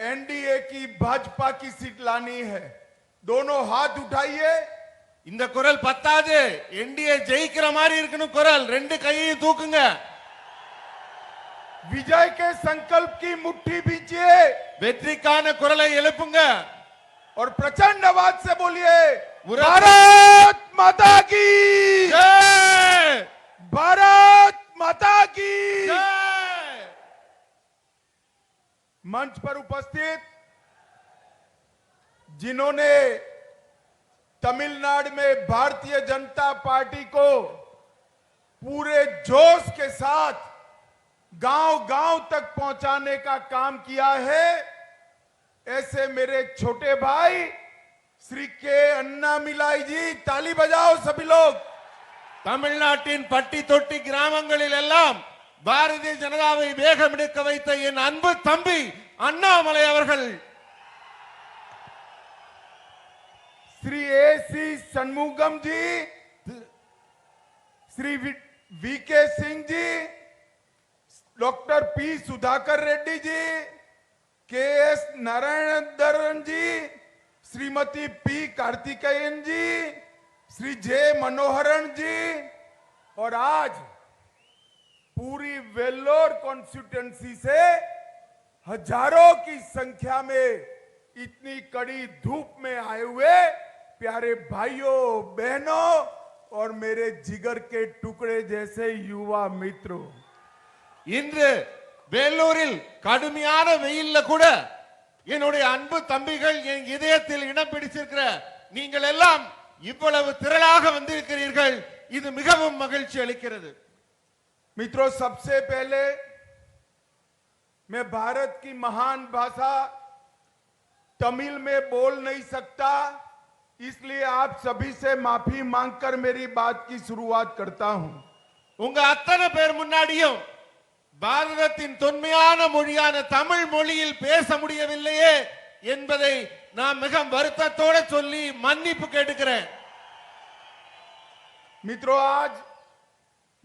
NDA की भाजपा की seat लानी है। दोनों हाथ उठाइए। இந்த குரல் பத்தாது, என்டிஏ ஜெயிக்கிற மாதிரி இருக்கணும் குரல், ரெண்டு கையையும் தூக்குங்க। विजय के संकल्प की मुट्ठी भींचिए, வெற்றிக்கான குரலை எழுப்புங்க और प्रचंड आवाज से बोलिए भारत माता की जय, भारत माता की जय। मंच पर उपस्थित जिन्होंने तमिलनाडु में भारतीय जनता पार्टी को पूरे जोश के साथ गांव-गांव तक पहुंचाने का काम किया है, ऐसे मेरे छोटे भाई श्री के अन्नामिलाई जी, ताली बजाओ सभी लोग। தமிழ்நாட்டின் பட்டி தொட்டி கிராமங்களில் எல்லாம் பாரதிய ஜனதாவை வேகமெடுக்க வைத்த என் அன்பு தம்பி அண்ணாமலை அவர்கள், श्री ए.सी. षणमुगम जी, Shri VK. Singh ji, doctor P. Sudhakar Reddy ji, KS. नारायणधरन जी, श्रीमती पी. कार्तिकेयन जी, श्री जे. मनोहरन जी, और आज पूरी वेल्लोर कॉन्स्टिट्यूएंसी से हजारों की संख्या में इतनी कड़ी धूप में आए हुए प्यारे भाइयों बहनों और मेरे जिगर के टुकड़े जैसे युवा मित्रों, இன்று வேலூரில் கடுமையான வெயில்ல கூட என்னுடைய அன்பு தம்பிகள் என் இதயத்தில் இடம் பிடிச்சிருக்கிற நீங்கள் எல்லாம் இவ்வளவு திரளாக வந்திருக்கிறீர்கள், இது மிகவும் மகிழ்ச்சி அளிக்கிறது। मित्रों, सबसे पहले मैं भारत की महान भाषा तमिल में बोल नहीं सकता, इसलिए आप सभी से माफी मांगकर मेरी बात की शुरुआत करता हूं। உங்க அத்தனை பேர் முன்னாடியும் பாரதத்தின் தொன்மையான மொழியான தமிழ் மொழியில் பேச முடியவில்லையே என்பதை நான் மிக வருத்தத்தோடு சொல்லி மன்னிப்பு கேட்டுக்கிறேன்। मित्रों, आज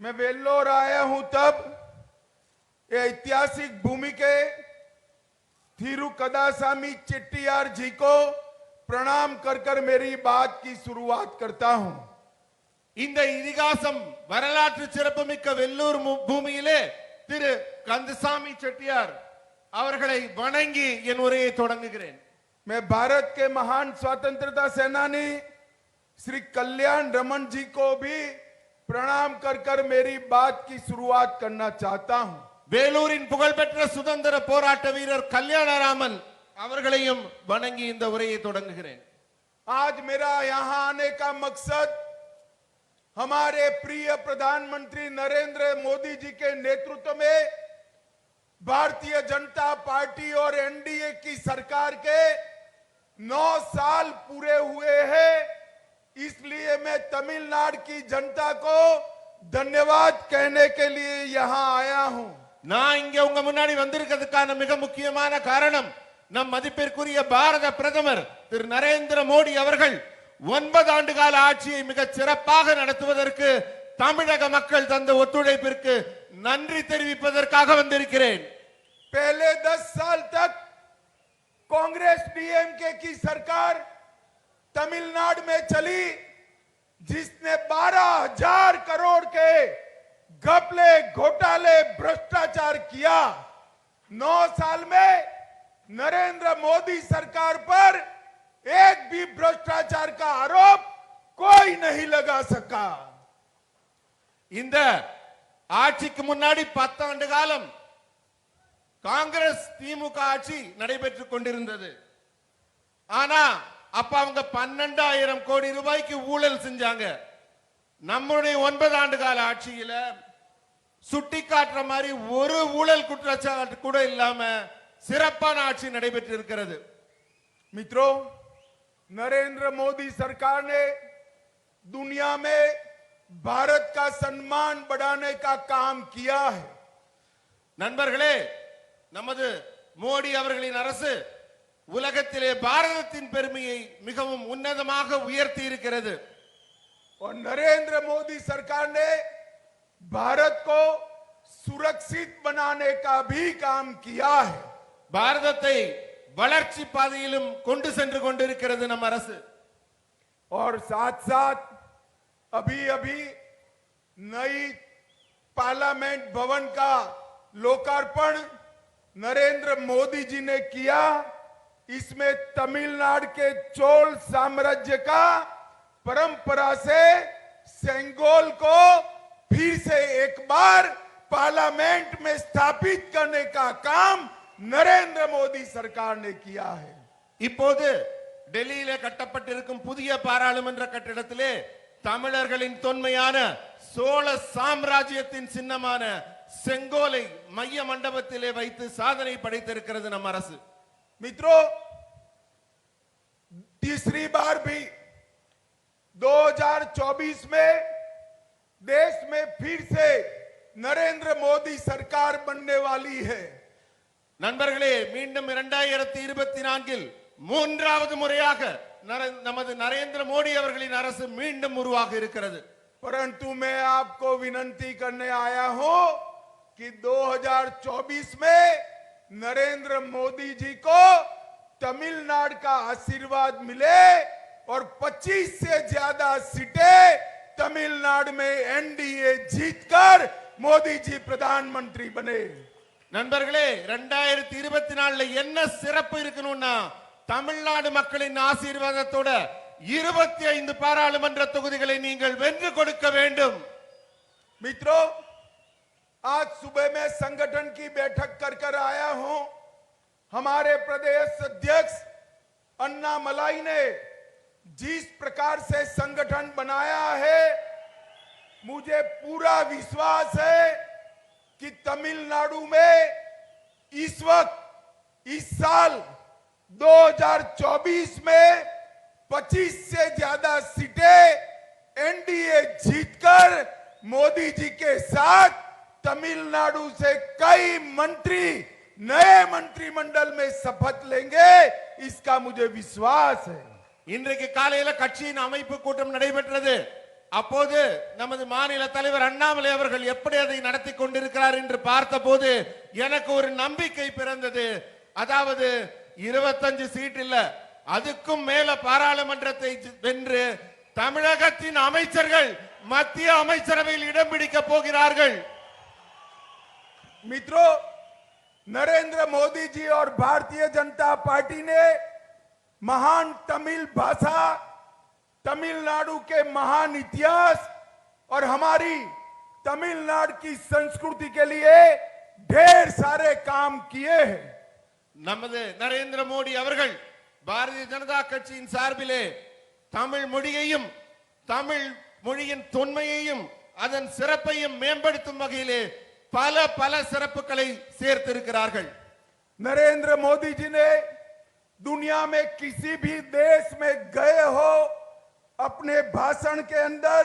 मैं वेल्लोर आया हूं तब ये ऐतिहासिक भूमि के थिरुकदासामी चेट्टियार जी को प्रणाम कर कर मेरी बात की शुरुआत करता हूं। இந்த இதிகாசம் வரலாற்று சிறப்புமிக்க வெள்ளூர் பூமியிலே திரு கந்தசாமி செட்டியார் அவர்களை வணங்கி என் உரையை தொடங்குகிறேன்। मैं भारत के महान स्वतंत्रता सेनानी श्री कल्याण रमन जी को भी प्रणाम कर कर मेरी बात की शुरुआत करना चाहता हूं। வேலூரின் புகழ்பெற்ற சுதந்திர போராட்ட வீரர் கல்யாணராமன் அவர்களையும் வணங்கி இந்த உரையை தொடங்குகிறேன்। आज मेरा यहां आने का मकसद हमारे प्रिय प्रधानमंत्री नरेंद्र मोदी जी के नेतृत्व में भारतीय जनता पार्टी और एनडीए की सरकार के 9 साल पूरे हुए हैं, इसलिए मैं तमिलनाडु की जनता को धन्यवाद कहने के लिए यहां आया हूं। நான் இங்க உங்க முன்னாடி வந்திருக்கிறதுக்கான மிக முக்கியமான காரணம் நம் மதிப்பிற்குரிய பாரத பிரதமர் திரு நரேந்திர மோடி அவர்கள் 9 ஆண்டு கால ஆட்சியை மிக சிறப்பாக நடத்துவதற்கு தமிழக மக்கள் தந்த ஒத்துழைப்பிற்கு நன்றி தெரிவிப்பதற்காக வந்திருக்கிறேன்। पहले 10 साल तक कांग्रेस डीएमके की सरकार तमिलनाडु में चली, जिसने 12,000 करोड़ के घपले घोटाले भ्रष्टाचार किया। 9 साल में नरेंद्र मोदी सरकार पर एक भी भ्रष्टाचार का आरोप कोई नहीं लगा सका। இந்த ஆட்சிக்கு முன்னாடி 10 ஆண்டு காலம் காங்கிரஸ் திமுக ஆட்சி நடைபெற்றுக் கொண்டிருந்தது। ஆனா அப்ப அவங்க 12,000 கோடி ரூபாய்க்கு ஊழல் செஞ்சாங்க। நம்முடைய 9 ஆண்டு கால ஆட்சியில சுட்டி காட்டுற மாதிரி ஒரு ஊழல் குற்றச்சாட்டு கூட இல்லாம சிறப்பான ஆட்சி நடைபெற்று இருக்கிறது। मित्रों, नरेंद्र मोदी सरकार ने दुनिया में भारत का सम्मान बढ़ाने का काम किया है। நண்பர்களே, நமது மோடி அவர்களின் அரசு உலகத்திலே பாரதத்தின் பெருமையை மிகவும் உன்னதமாக உயர்த்தி இருக்கிறது। और नरेंद्र मोदी सरकार ने भारत को सुरक्षित बनाने का भी काम किया है। பாரதத்தை வளர்ச்சி பாதையிலும் கொண்டு சென்று கொண்டிருக்கிறது நம் அரசு. और साथ साथ अभी अभी नई पार्लियामेंट भवन का लोकार्पण नरेंद्र मोदी जी ने किया। इसमें तमिलनाडु के चोल साम्राज्य का परंपरा से सेंगोल को फिर से एक बार पार्लियामेंट में स्थापित करने का काम नरेंद्र मोदी सरकार ने किया है। இப்போது டெல்லியிலே கட்டப்பட்டிருக்கும் புதிய பாராளுமன்ற கட்டிடத்திலே தமிழர்களின் தொன்மையான சோழ சாம்ராஜ்யத்தின் சின்னமான செங்கோலை மைய மண்டபத்திலே வைத்து சாதனை படைத்திருக்கிறது நம் அரசு. मित्रों, तीसरी बार भी 2024 में देश में फिर से नरेंद्र मोदी सरकार बनने वाली है। நண்பர்களே, மீண்டும் 2024 மூன்றாவது முறையாக நமது நரேந்திர மோடி அவர்களின் அரசு மீண்டும் உருவாக இருக்கிறது. परंतु मैं आपको विनंती करने आया हूं कि 2024 में नरेंद्र मोदी जी को तमिलनाडु का आशीर्वाद मिले और 25 से ज्यादा सीटें तमिलनाडु में एनडीए जीतकर मोदी जी प्रधानमंत्री बने। நண்பர்களே, 2024 என்ன சிறப்பு இருக்கணும்னா தமிழ்நாடு மக்களின் ஆசீர்வாதத்தோட 25 பாராளுமன்ற தொகுதிகளை நீங்கள் வென்று கொடுக்க வேண்டும். मित्रों, आज सुबह में संगठन की बैठक कर आया हूं। हमारे प्रदेश अध्यक्ष अन्ना मलाई ने जिस प्रकार से संगठन बनाया है, मुझे पूरा विश्वास है कि तमिलनाडु में इस वक्त इस साल 2024 में 25 से ज्यादा सीटें एनडीए जीतकर मोदी जी के साथ तमिलनाडु से कई मंत्री नए मंत्रिमंडल में शपथ लेंगे, इसका मुझे विश्वास है। இன்றைக்கு காலையில கட்சியின் அமைப்பு கூட்டம் நடைபெற்றது. அப்போது நமது மாநில தலைவர் அண்ணாமலை அவர்கள் எப்படி அதை நடத்தி கொண்டிருக்கிறார் என்று பார்த்தபோது எனக்கு ஒரு நம்பிக்கை பிறந்தது. அதாவது 25 சீட் இல்ல, அதுக்கும் மேல பாராளுமன்றத்தை வென்று தமிழகத்தின் அமைச்சர்கள் மத்திய அமைச்சரவையில் இடம் பிடிக்க போகிறார்கள். मित्रों, नरेंद्र मोदी जी और भारतीय जनता पार्टी ने महान तमिल भाषा, तमिलनाडु के महान इतिहास और हमारी तमिलनाडु की संस्कृति के लिए ढेर सारे काम किए हैं। நமது நரேந்திர மோடி அவர்கள் பாரதிய ஜனதா கட்சியின் சார்பிலே தமிழ் மொழியையும் தமிழ் மொழியின் தொன்மையையும் அதன் சிறப்பையும் மேம்படுத்தும் வகையிலே பல பல சிறப்புகளை சேர்த்திருக்கிறார்கள். नरेंद्र मोदी जी ने दुनिया में किसी भी देश में गए हो, अपने भाषण के अंदर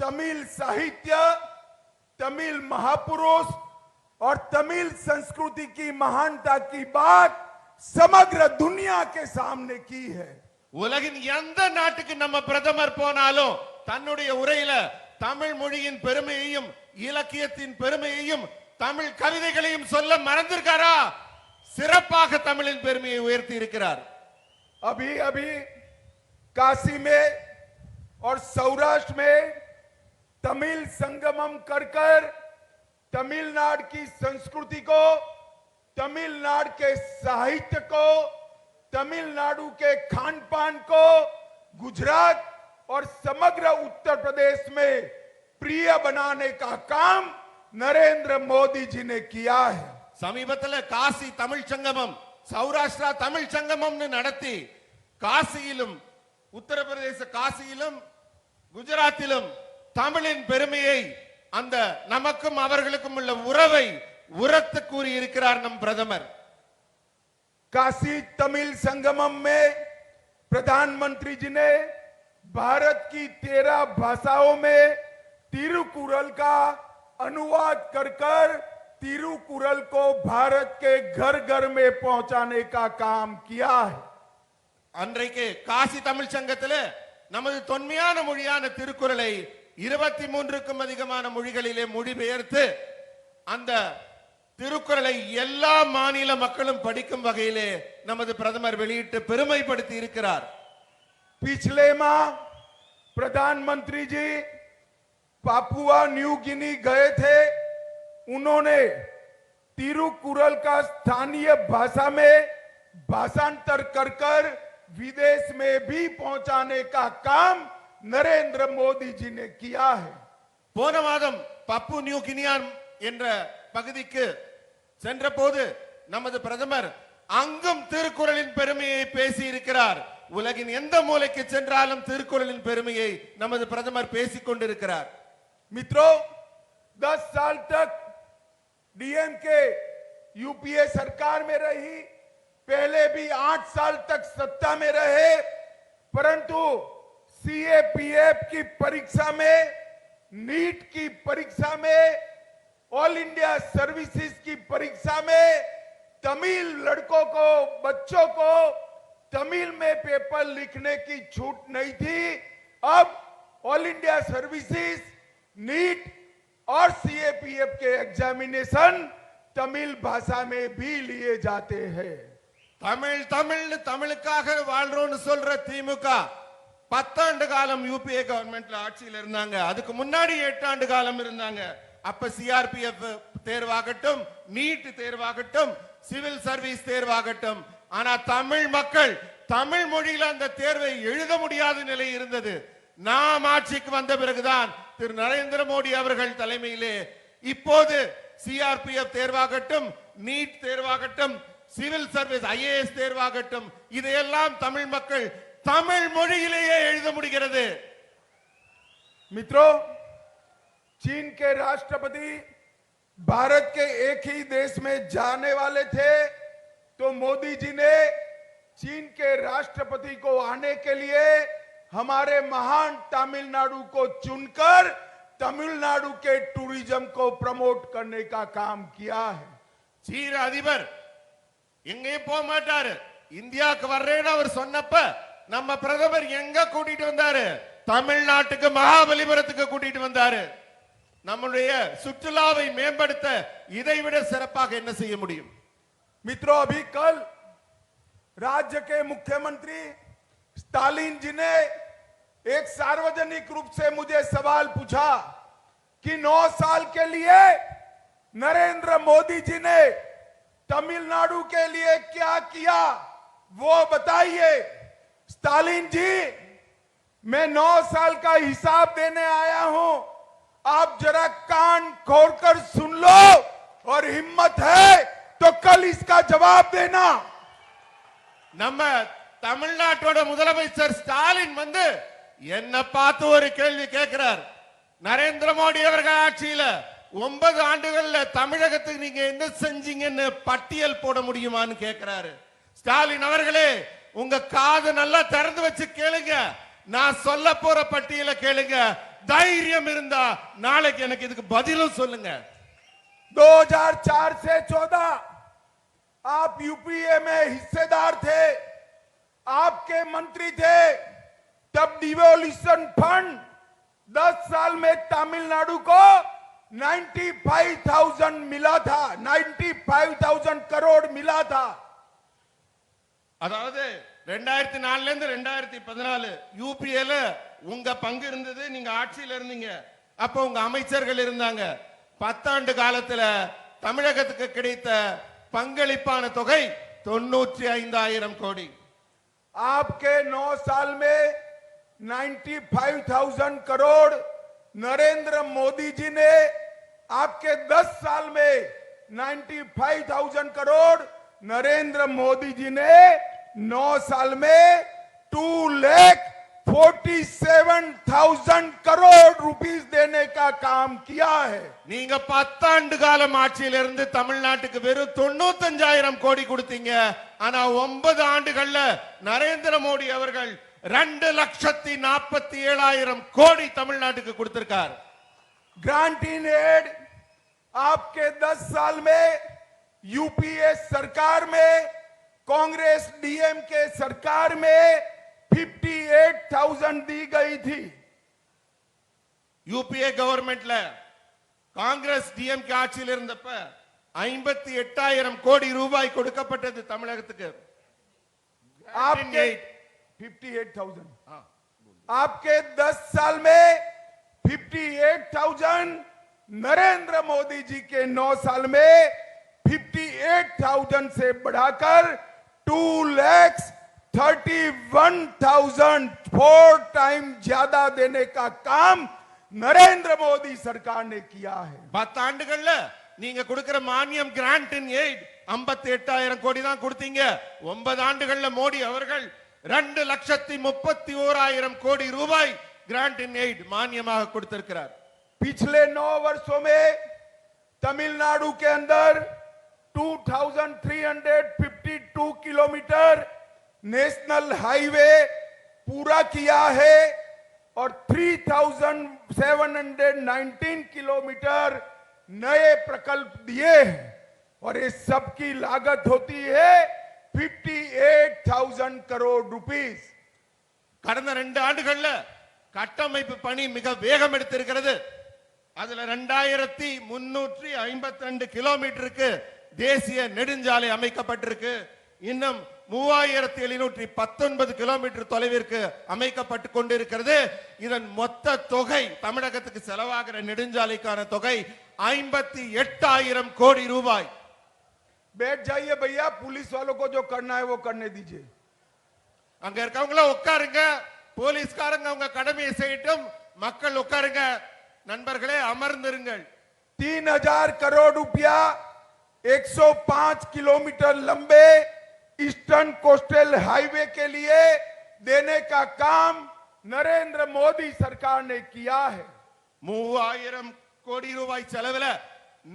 तमिल साहित्य, तमिल महापुरुष और तमिल संस्कृति की महानता की बात समग्र दुनिया के सामने की है। உலகின் எந்த நாட்டுக்கு நம்ம பிரதமர் போனாலும் தன்னுடைய உரையில தமிழ் மொழியின் பெருமையையும் இலக்கியத்தின் பெருமையையும் தமிழ் கவிதைகளையும் சொல்ல மறந்திருக்காரா? சிறப்பாக தமிழின் பெருமையை உயர்த்தி இருக்கிறார். अभी अभी काशी में और सौराष्ट्र में तमिल संगमम कर तमिलनाडु की संस्कृति को, तमिलनाडु के साहित्य को, तमिलनाडु के खान पान को गुजरात और समग्र उत्तर प्रदेश में प्रिय बनाने का काम नरेंद्र मोदी जी ने किया है। சமீபத்தில் காசி தமிழ் சங்கமம், சௌராஷ்டிரா தமிழ் சங்கமம்னு நடத்தி காசியிலும் உத்தரப்பிரதேச காசியிலும் குஜராத்திலும் தமிழின் பெருமையை, அந்த நமக்கும் அவர்களுக்கும் உள்ள உறவை உரத்து கூறி இருக்கிறார் நம் பிரதமர். काशी तमिल संगमम में प्रधानमंत्री जी ने भारत की 13 भाषाओं में तिरुकुरल का अनुवाद कर तिरुकुरल को भारत के घर घर में पहुंचाने का काम किया है। அன்றைக்கு காசி தமிழ் சங்கத்தில் நமது தொன்மையான மொழியான திருக்குறளை 23க்கும் அதிகமான மொழிகளிலே மொழிபெயர்த்து அந்த திருக்குறளை எல்லா மாநில மக்களும் படிக்கும் வகையிலே நமது பிரதமர் வெளியிட்டு பெருமைப்படுத்தி இருக்கிறார். पिछले माह प्रधानमंत्री जी पापुआ न्यू गिनी गए थे. उन्होंने तिरुकुरल का स्थानीय भाषा में भाषांतर कर विदेश में भी पहुंचाने का काम नरेंद्र मोदी जी ने किया है. போன மாதம் பப்பு நியூ கினியான் என்ற பகுதிக்கு சென்ற போது நமது பிரதமர் அங்கும் திருக்குறளின் பெருமையை பேசி இருக்கிறார். உலகின் எந்த மூலைக்கு சென்றாலும் திருக்குறளின் பெருமையை நமது பிரதமர் பேசிக் கொண்டிருக்கிறார். मित्रों, 10 साल तक डीएमके यूपीए सरकार में रही, पहले भी 8 साल तक सत्ता में रहे, परंतु सीएपीएफ की परीक्षा में, नीट की परीक्षा में, ऑल इंडिया सर्विसेज की परीक्षा में तमिल लड़कों को, बच्चों को तमिल में पेपर लिखने की छूट नहीं थी. अब ऑल इंडिया सर्विसेज, नीट और सीएपीएफ के एग्जामिनेशन तमिल भाषा में भी लिए जाते हैं. தமிழ் தமிழ் தமிழுக்காக வாழ்றோம்னு சொல்ற திமுக 10 ஆண்டு காலம் யூபிஏ கவர்மெண்ட்ல ஆட்சியில் இருந்தாங்க. அதுக்கு முன்னாடி 8 ஆண்டு காலம் இருந்தாங்க. அப்ப சிஆர்பிஎஃப் தேர்வாகட்டும், நீட் தேர்வாகட்டும், சிவில் சர்வீஸ் தேர்வாகட்டும், ஆனா தமிழ் மக்கள் தமிழ் மொழியில அந்த தேர்வை எழுத முடியாத நிலை இருந்தது. நாம் ஆட்சிக்கு வந்த பிறகுதான் திரு நரேந்திர மோடி அவர்கள் தலைமையிலே இப்போது சிஆர்பிஎஃப் தேர்வாகட்டும், நீட் தேர்வாகட்டும், சிவில் சர்வீஸ் ஐஏஎஸ் தேர்வாகட்டும், இதையெல்லாம் தமிழ் மக்கள் தமிழ் மொழியிலேயே எழுத முடிகிறது. मित्रों, चीन के राष्ट्रपति भारत के एक ही देश में जाने वाले थे, तो मोदी जी ने चीन के राष्ट्रपति को आने के लिए हमारे महान तमिलनाडु को चुनकर तमिलनाडु के टूरिज्म को प्रमोट करने का काम किया है. சீன அதிபர் எங்கேயும் போக மாட்டாரு. இந்தியாவுக்கு வர்றேன்னு அவர் சொன்னப்ப நம்ம பிரதமர் எங்க கூட்டிட்டு வந்தாரு? தமிழ்நாட்டுக்கு மகாபலிபுரத்துக்கு கூட்டிட்டு வந்தாரு. நம்முடைய சுற்றுலாவை மேம்படுத்த இதைவிட சிறப்பாக என்ன செய்ய முடியும்? मित्रों, अभी कल राज्य के मुख्यमंत्री स्टालिन जी ने एक सार्वजनिक रूप से मुझे सवाल पूछा कि 9 साल के लिए नरेंद्र मोदी जी ने तमिलनाडु के लिए क्या किया, वो बताइए. स्टालिन जी, मैं 9 साल का हिसाब देने आया हूं. आप जरा कान खोलकर सुन लो और हिम्मत है तो कल इसका जवाब देना. நம்ம தமிழ்நாட்டோட முதலமைச்சர் ஸ்டாலின் வந்து என்ன பார்த்து ஒரு கேள்வி கேட்கிறார். நரேந்திர மோடி அவர்கள் ஆட்சியில 9 ஆண்டுகள்ல தமிழகத்துக்கு நீங்க என்ன செஞ்சீங்கன்னு பட்டியல் போட முடியுமான்னு கேட்கிறாரு. ஸ்டாலின் அவர்களே, உங்க காது நல்லா திறந்து வச்சு கேளுங்க. நான் சொல்ல போற பட்டியலை கேளுங்க. தைரியம் இருந்தா நாளைக்கு எனக்கு இதுக்கு பதிலும் சொல்லுங்க. 2004 से 14 आप यूपीए में हिस्सेदार थे, आपके मंत्री थे. तब डिवोल्यूशन फंड 10 साल में तमिलनाडु को 95,000 मिला था, 95,000 करोड़ मिला था. அதாவது 2004ல இருந்து 2014 யூபிஏல உங்க பங்கு இருந்தது. நீங்க ஆட்சியில இருந்தீங்க. அப்ப உங்க அமைச்சர்கள் இருந்தாங்க. 10 ஆண்டு காலத்துல தமிழகத்துக்கு கிடைத்த பங்களிப்பான தொகை 95,000 கோடி. आपके 9 साल में 95,000 करोड़ नरेंद्र मोदी जी ने, आपके 10 साल में 95,000 करोड़ नरेंद्र मोदी जी ने 9 साल में 2,47,000 करोड़ रुपीस देने का काम किया है. நீங்க 10 ஆண்டு காலம் ஆட்சியில இருந்து தமிழ்நாட்டுக்கு வெறும் 95,000 கோடி கொடுத்தீங்க. ஆனா 9 ஆண்டுகள்ல நரேந்திர மோடி அவர்கள் 2,47,000 கோடி தமிழ்நாட்டுக்கு கொடுத்திருக்கார். ग्रांट इन एड आपके 10 साल में यूपीए सरकार में, कांग्रेस डीएमके सरकार में 58,000 दी गई थी. யூபிஏ கவர்மெண்ட்ல காங்கிரஸ் டிஎம்கே ஆட்சியில் இருந்தப்ப 58,000 கோடி ரூபாய் கொடுக்கப்பட்டது தமிழகத்துக்கு. आपके 58,000 आपके 10 साल में 58,000, नरेंद्र मोदी जी के 9 साल में 58,000 से बढ़ाकर 2,31,000, 4 टाइम ज्यादा देने का काम नरेंद्र मोदी सरकार ने किया है. 10 ஆண்டுகள்ல நீங்க கொடுக்கிற மானியம் கிராண்ட் இன் எய்ட் 58,000 கோடி தான் கொடுத்தீங்க. 9 ஆண்டுகள்ல மோடி அவர்கள் 2,31,000 கோடி ரூபாய் கிராண்ட் இன் எய்ட் மானியமாக கொடுத்திருக்கிறார். पिछले 9 वर्षों में तमिलनाडु के अंदर 2,352 किलोमीटर नेशनल हाईवे पूरा किया है और 3,719 किलोमीटर नए प्रकल्प दिए हैं और इस सब की लागत होती है 58,000 करोड़ रुपीस. கடந்த 2 ஆண்டுகள்ல கட்டமைப்பு பணி மிக வேகம் எடுத்திருக்கிறது. அதுல 2,352 கிலோமீட்டருக்கு தேசிய நெடுஞ்சாலை அமைக்கப்பட்டிருக்கு. இன்னும் 3,719 கிலோமீட்டர் தொலைவிற்கு அமைக்கப்பட்டு கொண்டிருக்கிறது. இதன் மொத்த தொகை தமிழகத்துக்கு செலவாகிற நெடுஞ்சாலைக்கான தொகை 58,000 கோடி ரூபாய். बैठ जाइए भैया, पुलिस वालों को जो करना है वो करने दीजिए. அங்க இருக்கவங்கள உட்காருங்க, போலீஸ்காரங்க அவங்க கடமையை செய்யட்டும், மக்கள் உட்காருங்க. நண்பர்களே அமர்ந்திருங்கள். 3,000 करोड़ रुपया 105 किलोमीटर लंबे ईस्टर्न कोस्टल हाईवे के लिए देने का काम नरेंद्र मोदी सरकार ने किया है. 3,000 கோடி ரூபாய் செலவுல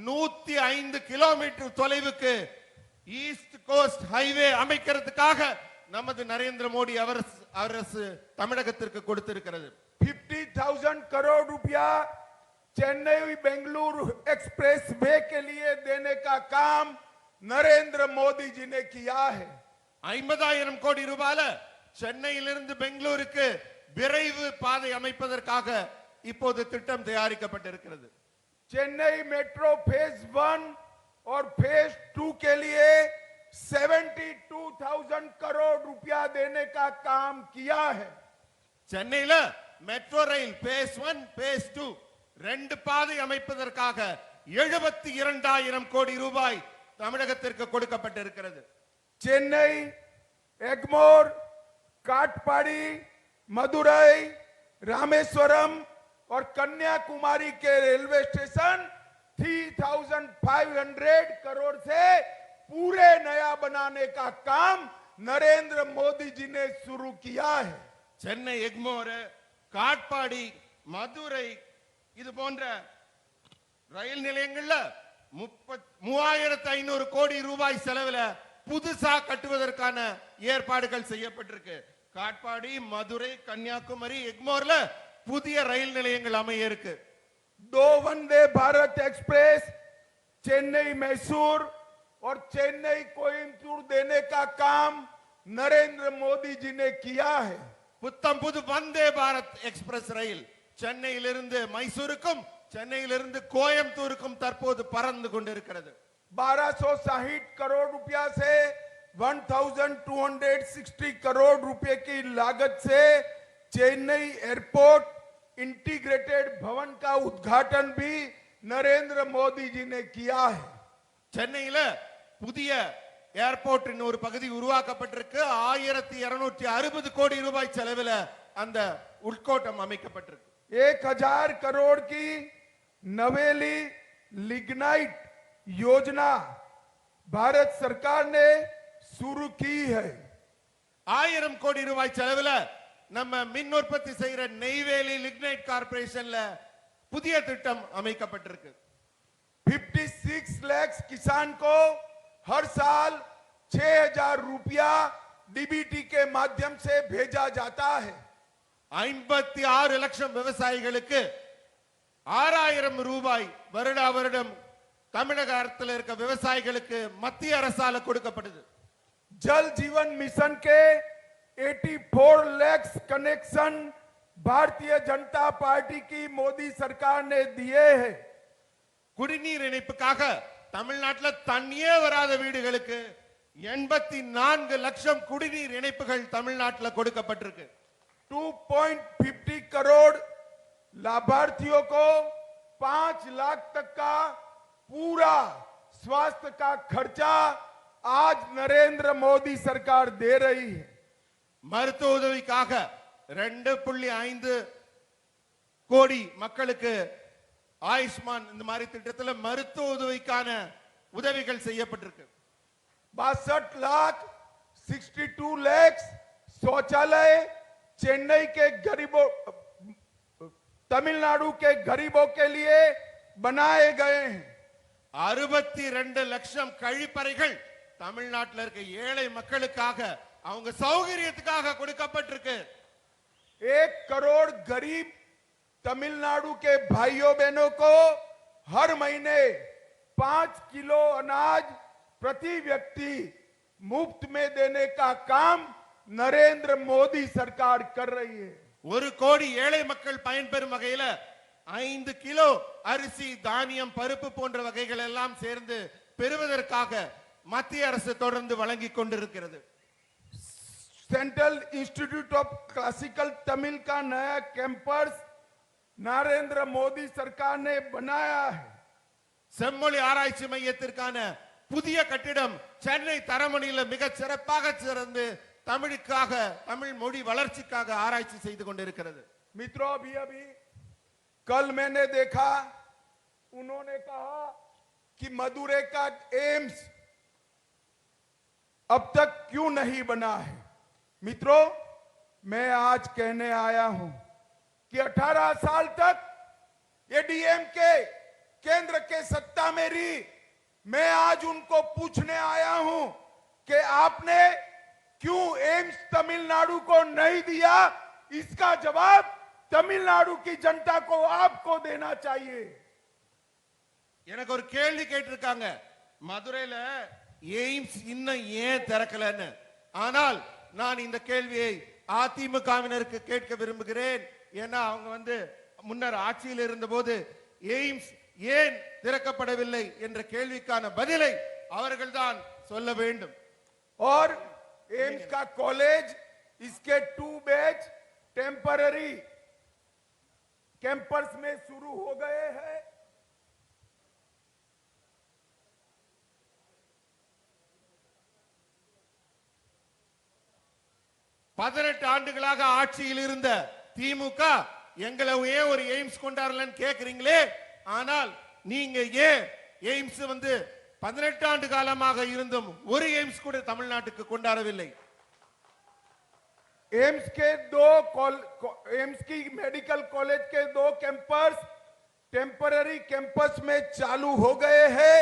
105 கிலோமீட்டர் தொலைவுக்கு ஈஸ்ட் கோஸ்ட் ஹைவே அமைக்கிறதுக்காக நமது நரேந்திர மோடி அரசு தமிழகத்திற்கு கொடுத்திருக்கிறது. 50,000 करोड़ रुपया चेन्नई बेंगलुरु एक्सप्रेस वे के लिए देने का काम नरेंद्र मोदी जी ने किया है. 50,000 கோடி ரூபாயில சென்னையிலிருந்து பெங்களூருக்கு விரைவு பாதை அமைப்பதற்காக இப்போது திட்டம் தயாரிக்கப்பட்டிருக்கிறது. चेन्नई मेट्रो फेज 1 और फेज 2 के लिए 72,000 करोड़ रुपया देने का काम किया है. சென்னையில மெட்ரோ ரயில் பேஸ் 1 பேஸ் 2 ரெண்டு பாதை அமைப்பதற்காக 72,000 கோடி ரூபாய் தமிழகத்திற்கு கொடுக்கப்பட்டிருக்கிறது. चेन्नई, एगमोर, काटपाड़ी, मदुरई, रामेश्वरम और कन्याकुमारी के रेलवे स्टेशन 3,500 करोड़ से पूरे नया बनाने का काम नरेंद्र मोदी जी ने शुरू किया है. சென்னை எக்மோர், காட்பாடி, மதுரை இது போன்ற ரயில் நிலையங்கள்ல 3,500 கோடி ரூபாய் செலவுல புதுசா கட்டுவதற்கான ஏற்பாடுகள் செய்யப்பட்டிருக்கு. காட்பாடி, மதுரை, கன்னியாகுமரி, எக்மோர்ல புதிய ரயில் நிலையங்கள் அமைய இருக்கு. 2 वंदे भारत एक्सप्रेस चेन्नई मैसूर और चेन्नई कोयम्बटूर देने का काम नरेंद्र मोदी जी ने किया है. புத்தம் புது வந்தே பாரத் எக்ஸ்பிரஸ் ரயில் சென்னையிலிருந்து மைசூருக்கும் சென்னையிலிருந்து கோயம்புத்தூருக்கும் தற்போது பறந்து கொண்டிருக்கிறது. 1,260 करोड़ रुपया से 1,260 करोड़ रुपए की लागत से चेन्नई एयरपोर्ट इंटीग्रेटेड भवन का उद्घाटन भी नरेंद्र मोदी जी ने किया है. சென்னையில புதிய ஏர்போர்ட் ஒரு பகுதி உருவாக்கப்பட்டிருக்கு. 1,260 கோடி ரூபாய் செலவில் அந்த உட்கோட்டம் அமைக்கப்பட்டிருக்கு. 1,000 करोड़ की नवेली लिग्नाइट योजना भारत सरकार ने शुरू की है. 1000 கோடி ரூபாய் செலவில் நம்ம மின் உற்பத்தி செய்யற நெய்வேலி லிக்னைட் கார்பரேஷன்ல புதிய திட்டம் அமைக்கப்பட்டிருக்கு. 56 लाख किसान को हर साल 6,000 रुपया डीबीटी के माध्यम से भेजा जाता है. 56 லட்சம் விவசாயிகளுக்கு 6,000 ரூபாய் வருடா வருடம் தமிழக அரசில் இருக்க விவசாயிகளுக்கு மத்திய அரசால கொடுக்கப்படுது. जल जीवन मिशन के 84 लाख कनेक्शन भारतीय जनता पार्टी की मोदी सरकार ने दिए हैं. குடிநீர் இணைப்புக்காக தமிழ்நாட்டுல தண்ணியே வராத வீடுகளுக்கு 84 லட்சம் குடிநீர் இணைப்புகள் தமிழ்நாட்டுல கொடுக்கப்பட்டிருக்கு. 2.50 करोड़ लाभार्थियों को 5 लाख तक का पूरा स्वास्थ्य का खर्चा आज नरेंद्र मोदी सरकार दे रही है. மருத்துவ உதவிக்காக 2.5 கோடி மக்களுக்கு ஆயுஷ்மான் இந்த மாதிரி திட்டத்துல மருத்துவ உதவிக்கான உதவிகள் செய்யப்பட்டிருக்கு. 62 लाख 62 लाख शौचालय चेन्नई के गरीबों तमिलनाडु के गरीबों के लिए बनाए गए हैं. 62 லட்சம் கழிப்பறைகள் தமிழ்நாட்டில் இருக்க ஏழை மக்களுக்காக அவங்க சௌகரியத்துக்காக கொடுக்கப்பட்டிருக்கு. 1 करोड़ गरीब तमिलनाडु के भाइयों बहनों को हर महीने 5 किलो अनाज प्रति व्यक्ति मुफ्त में देने का काम नरेंद्र मोदी सरकार कर रही है. 1 கோடி ஏழை மக்கள் பயன்பெறும் வகையில 5 கிலோ அரிசி தானியம் பருப்பு போன்ற வகைகள் எல்லாம் சேர்ந்து பெறுவதற்காக மத்திய அரசு தொடர்ந்து வழங்கிக் கொண்டிருக்கிறது. Central institute of classical Tamil का नया कैंपस नरेंद्र मोदी सरकार ने बनाया है. செம்மொழி ஆராய்ச்சி மையத்திற்கான புதிய கட்டிடம் சென்னை தரமணியில மிக சிறப்பாக சிறந்து தமிழுக்காக தமிழ் மொழி வளர்ச்சிக்காக ஆராய்ச்சி செய்து கொண்டிருக்கிறது. मित्रों अभी कल मैंने देखा उन्होंने कहा कि मदुरै का एम्स अब तक क्यों नहीं बना है. मित्रों मैं आज कहने आया हूं कि 18 साल तक एडीएमके केंद्र के सत्ता में रही. मैं आज उनको पूछने आया हूं कि आपने क्यों एम्स तमिलनाडु को नहीं दिया. इसका जवाब तमिलनाडु की जनता को आपको देना चाहिए. எனக்கு ஒரு கேள்வி கேட்டிருக்காங்க, மதுரையில எய்ம்ஸ் இன்னும் ஏன் திறக்கலன்னு. ஆனால் நான் இந்த கேள்வியை அதிமுகவினருக்கு கேட்க விரும்புகிறேன். ஏன்னா அவங்க முன்னர் ஆட்சியில் இருந்தபோது எய்ம்ஸ் ஏன் திறக்கப்படவில்லை என்ற கேள்விக்கான பதிலை அவர்கள்தான் சொல்ல வேண்டும். और एम्स का कॉलेज इसके 2 बैच टेम्पररी कैंपस में शुरू हो गए हैं. பதினெட்டு ஆண்டுகளாக ஆட்சியில் இருந்த திமுக எங்களை ஏன் ஒரு எய்ம்ஸ் கொண்டாடலன்னு கேக்குறீங்களே. ஆனால் நீங்க ஏன் எய்ம்ஸ் 18 ஆண்டு காலமாக இருந்தும் ஒரு எய்ம்ஸ் கூட தமிழ்நாட்டுக்கு கொண்டாடவில்லை. एम्स के एम्स की मेडिकल कॉलेज के 2 कैंपस टेम्पररी कैंपस में चालू हो गए हैं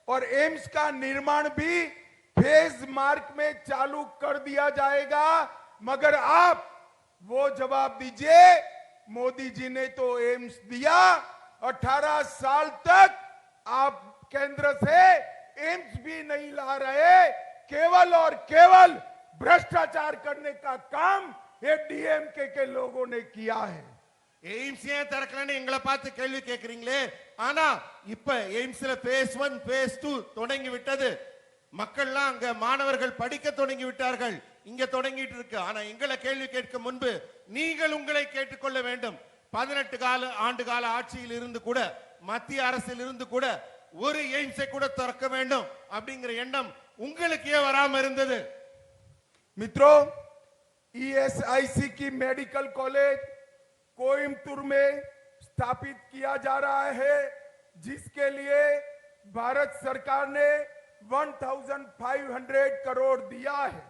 और एम्स का निर्माण भी फेज मार्क में चालू कर दिया जाएगा. मगर आप वो जवाब दीजिए, मोदी जी ने तो एम्स दिया, 18 साल तक आप केंद्र से एम्स भी नहीं ला रहे. केवल और केवल भ्रष्टाचार करने का काम ये डीएमके के लोगों ने किया है. எய்ம்ஸ் ஏன் திறக்கலன்னு எங்களை பார்த்து கேள்வி கேட்கிறீங்களே. ஆனா இப்ப எய்ம்ஸ்ல phase 1 phase 2 தொடங்கி விட்டது. மக்கள்லாம் அங்க மாணவர்கள் படிக்க தொடங்கி விட்டார்கள். இங்க தொடங்கிட்டு இருக்கு. ஆனா எங்களை கேள்வி கேட்க முன்பு நீங்கள் உங்களை கேட்டுக்கொள்ள வேண்டும். 18 ஆண்டு கால ஆட்சியில் இருந்து கூட மத்திய அரசில் இருந்து கூட ஒரு எய்ம்ஸை கூட திறக்க வேண்டும் அப்படிங்கிற எண்ணம் உங்களுக்கு ஏன் வராம இருந்தது? मित्रों ईएसआईसी की मेडिकल कॉलेज कोयम्बटूर में स्थापित किया जा रहा है, जिसके लिए भारत सरकार ने 1500 करोड़ दिया है.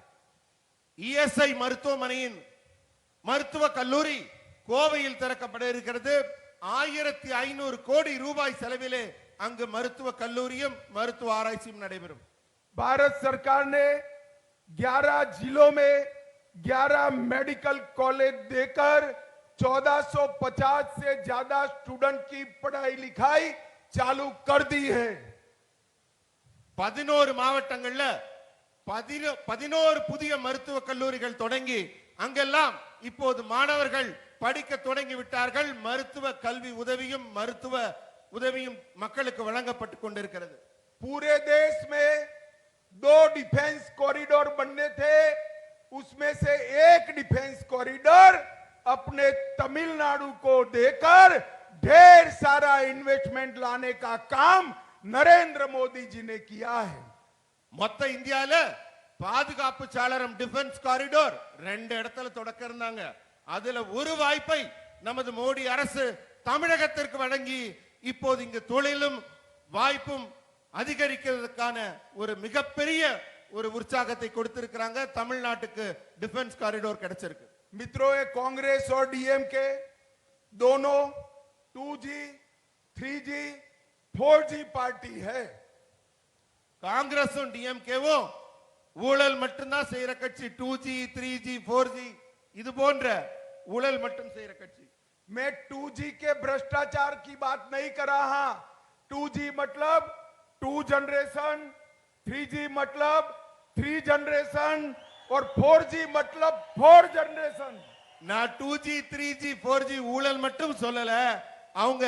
இஎஸ்ஐ மருத்துவமனையின் மருத்துவ கல்லூரி கோவையில் திறக்கப்பட இருக்கிறது. 1500 கோடி ரூபாய் செலவிலே அங்கு மருத்துவ கல்லூரியும் மருத்துவ ஆராய்ச்சியும் நடைபெறும். भारत सरकार ने 11 जिलों में 11 मेडिकल कॉलेज देकर 1450 से ज्यादा स्टूडेंट की पढ़ाई लिखाई चालू कर दी है. 11 மாவட்டங்கள்ல 11 புதிய மருத்துவ கல்லூரிகள் தொடங்கி அங்கெல்லாம் இப்போது மாணவர்கள் படிக்க தொடங்கி விட்டார்கள். மருத்துவ கல்வி உதவியும் மருத்துவ உதவியும் மக்களுக்கு வழங்கப்பட்டு கொண்டிருக்கிறது. पूरे देश में 2 डिफेंस कॉरिडोर बनने थे, उसमें से एक डिफेंस कॉरिडोर अपने तमिलनाडु को देकर ढेर सारा इन्वेस्टमेंट लाने का काम नरेंद्र मोदी जी ने किया है। மொத்த இந்தியால பாதுகாப்பு சாளரம் டிஃபென்ஸ் காரிடோர் 2 இடத்துல தொடக்க இருந்தாங்க. அதுல ஒரு வாய்ப்பை நமது மோடி அரசு தமிழகத்திற்கு வழங்கி இப்போது இங்கு தொழிலும் வாய்ப்பும் அதிகரிக்கிறதுக்கான ஒரு மிகப்பெரிய ஒரு உற்சாகத்தை கொடுத்திருக்கிறாங்க. தமிழ்நாட்டுக்கு டிஃபென்ஸ் காரிடோர் கிடைச்சிருக்கு. मित्रों, ये कांग्रेस और डीएमके दोनों 2G, 3G, 4G पार्टी है। காங்கிரஸும் டிஎம்கேவும் ஊழல் மட்டும்தான் செய்யற கட்சி. 2G, 3G, 4G இது போன்ற ஊழல் மட்டும் செய்யற கட்சி. मैं 2G के भ्रष्टाचार की बात नहीं कर रहा। 2G मतलब 2 जनरेशन, 3G मतलब 3 जनरेशन और 4G मतलब 4 जनरेशन। நான் 2G, 3G, 4G ஊழல் மட்டும் சொல்லல. அவங்க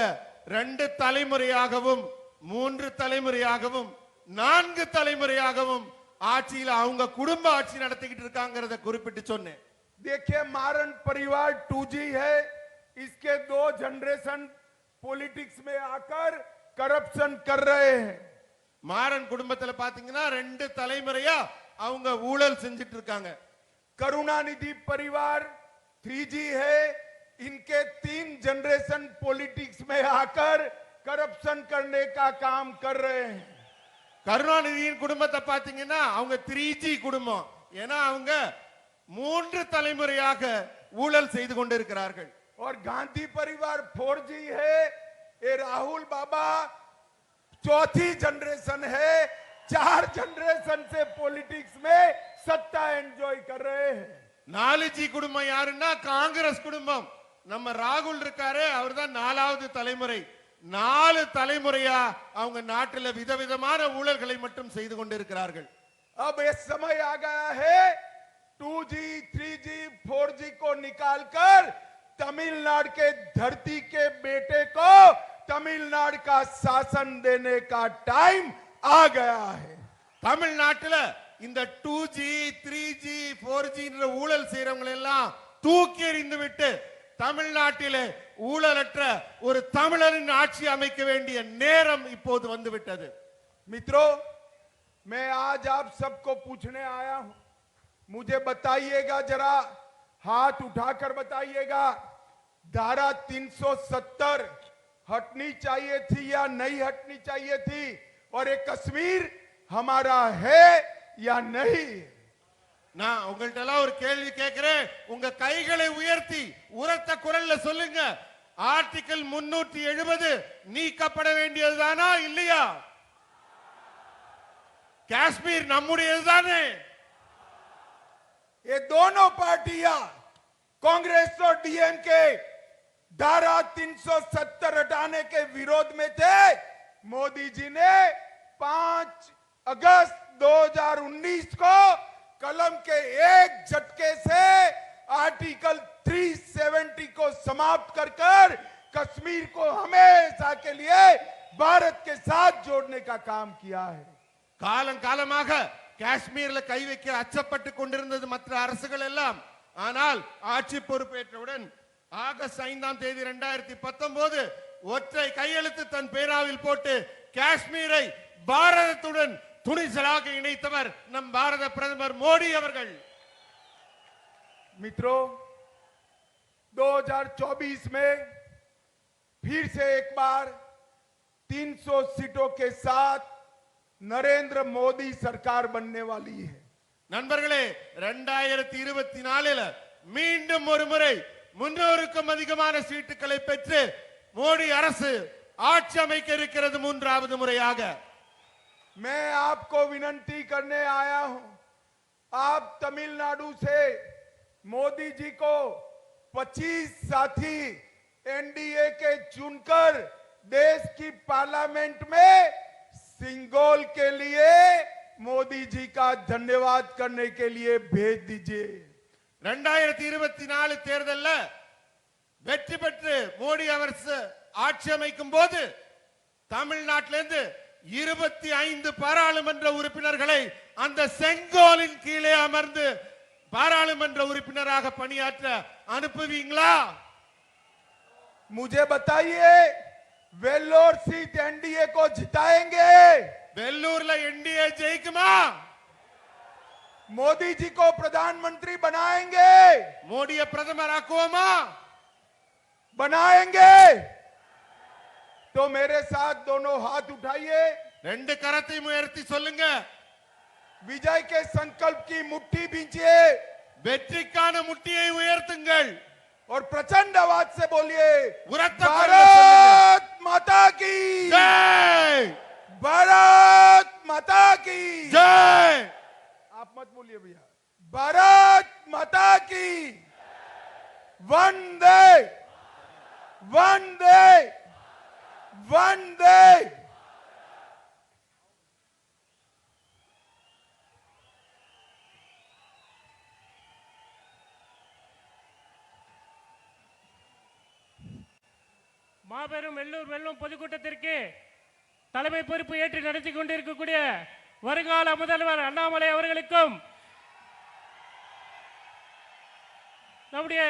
2 தலைமுறையாகவும் 3 தலைமுறையாகவும் 4 தலைமுறையாகவும் ஆட்சியில அவங்க குடும்ப ஆட்சி நடத்திக்கிட்டு இருக்காங்கறத குறிப்பிட்டு சொன்னேன். देखिए, मारन परिवार 2G है, इसके 2 जनरेशन पॉलिटिक्स में आकर करप्शन कर रहे हैं। மாறன் குடும்பத்துல பாத்தீங்கன்னா 2 தலைமுறையா அவங்க ஊழல் செஞ்சிட்டு இருக்காங்க. करुणानिधि परिवार 3G है, इनके 3 जनरेशन पॉलिटिक्स में आकर करप्शन करने का काम कर रहे हैं। கருணாநிதியின் குடும்பத்தை பாத்தீங்கன்னா அவங்க 3G குடும்பம். ஏன்னா அவங்க 3 தலைமுறையாக ஊழல் செய்து கொண்டிருக்கிறார்கள். और गांधी परिवार 4G है, ये राहुल बाबा 4थी जनरेशन है। 4 जनरेशन से पॉलिटिक्स में सत्ता एंजॉय कर रहे हैं। 4G குடும்பம் யாருன்னா காங்கிரஸ் குடும்பம். நம்ம ராகுல் இருக்காரு, அவர்தான் 4வது தலைமுறை. 4 தலைமுறையா அவங்க நாட்டில் விதவிதமான ஊழல்களை மட்டும் செய்து கொண்டிருக்கிறார்கள். अब ये समय आ गया है 2G, 3G, 4G को निकालकर तमिलनाडु के धरती के बेटे को तमिलनाडु का शासन देने का टाइम आ गया है। தமிழ்நாட்டுல இந்த 2G, 3G, 4G ஊழல் செய்யறவங்க எல்லாம் தூக்கி எறிந்து விட்டு தமிழ்நாட்டிலே ஊழலற்ற ஒரு தமிழரின் ஆட்சி அமைக்க வேண்டிய நேரம் இப்போது வந்து விட்டது. मित्रों, मैं आज आप सबको पूछने आया हूं, मुझे बताइएगा, जरा हाथ उठाकर बताइएगा, धारा 370 हटनी चाहिए थी या नहीं हटनी चाहिए थी, और ये कश्मीर हमारा है या नहीं? நான் உங்கள்ட்ட எல்லாம் ஒரு கேள்வி கேட்கிறேன். உங்க கைகளை உயர்த்தி உரத்த குரல்ல சொல்லுங்க, ஆர்டிகல் 370 நீக்கப்பட வேண்டியதுதானா இல்லையா? காஷ்மீர் நம்முடையதுதானே? ये दोनों पार्टियां, कांग्रेस और डीएमके, धारा 370 हटाने के विरोध में थे। मोदी जी ने 5 अगस्त 2019 को कलम के एक झटके से आर्टिकल 370 को समाप्त कर कश्मीर को हमेशा के लिए भारत के साथ जोड़ने का काम किया है। காலம் காலமாக காஷ்மீர்ல கை வைக்க அச்சப்பட்டு கொண்டிருந்தது மற்ற அரசுகள் எல்லாம். ஆனால் ஆட்சி பொறுப்பேற்றவுடன் ஆகஸ்ட் 5ஆம் தேதி 2019 ஒற்றை கையெழுத்து தன் பேராவில் போட்டு காஷ்மீரை பாரதத்துடன் துணிச்சலாக இணைத்தவர் நம் பாரத பிரதமர் மோடி அவர்கள். मित्रों, 2024 में फिर से एक बार 300 सीटों के साथ नरेंद्र मोदी सरकार बनने वाली है। நண்பர்களே, 2024 மீண்டும் ஒரு முறை 300க்கும் அதிகமான சீட்டுகளை பெற்று மோடி அரசு ஆட்சி அமைக்க இருக்கிறது 3வது முறையாக. मैं आपको विनती करने आया हूं, आप तमिलनाडु से मोदी जी को 25 साथी एनडीए के चुनकर देश की पार्लियामेंट में सिंगोल के लिए मोदी जी का धन्यवाद करने के लिए भेज दीजिए। 2024 தேர்தல்ல வெற்றி பெற்று மோடி அரசு ஆட்சி அமைக்கும் போது தமிழ்நாட்டிலிருந்து 25 பாராளுமன்ற உறுப்பினர்களை அந்த செங்கோலின் கீழே அமர்ந்து பாராளுமன்ற உறுப்பினராக பணியாற்ற அனுப்புவீங்களா? मुझे बताइए, वेल्लोर सीट एनडीए को जिताएंगे? வெள்ளூர்ல என்டிஏ ஜெயிக்குமா? मोदी जी को प्रधानमंत्री बनाएंगे? மோடியை பிரதமராக்குவோமா? बनाएंगे? तो मेरे साथ दोनों हाथ उठाइए, ரெண்டு கரத்தையும் உயர்த்தி சொல்லுங்க. विजय के संकल्प की मुट्ठी बींचिए வெற்றிக்கான முட்டியை உயர்த்துங்கள். और प्रचंड आवाज से बोलिए, உரத்த भारत माता की ஜெய், भारत माता की ஜெய். आप मत बोलिए भैया, भारत माता की वंदे वंदे वंदे। மாபெரும் வெள்ளூர் வெள்ளம் பொதுக்கூட்டத்திற்கு தலைமை பொறுப்பு ஏற்று நடத்தி கொண்டிருக்கக்கூடிய வருங்கால முதல்வர் அண்ணாமலை அவர்களுக்கும் நம்முடைய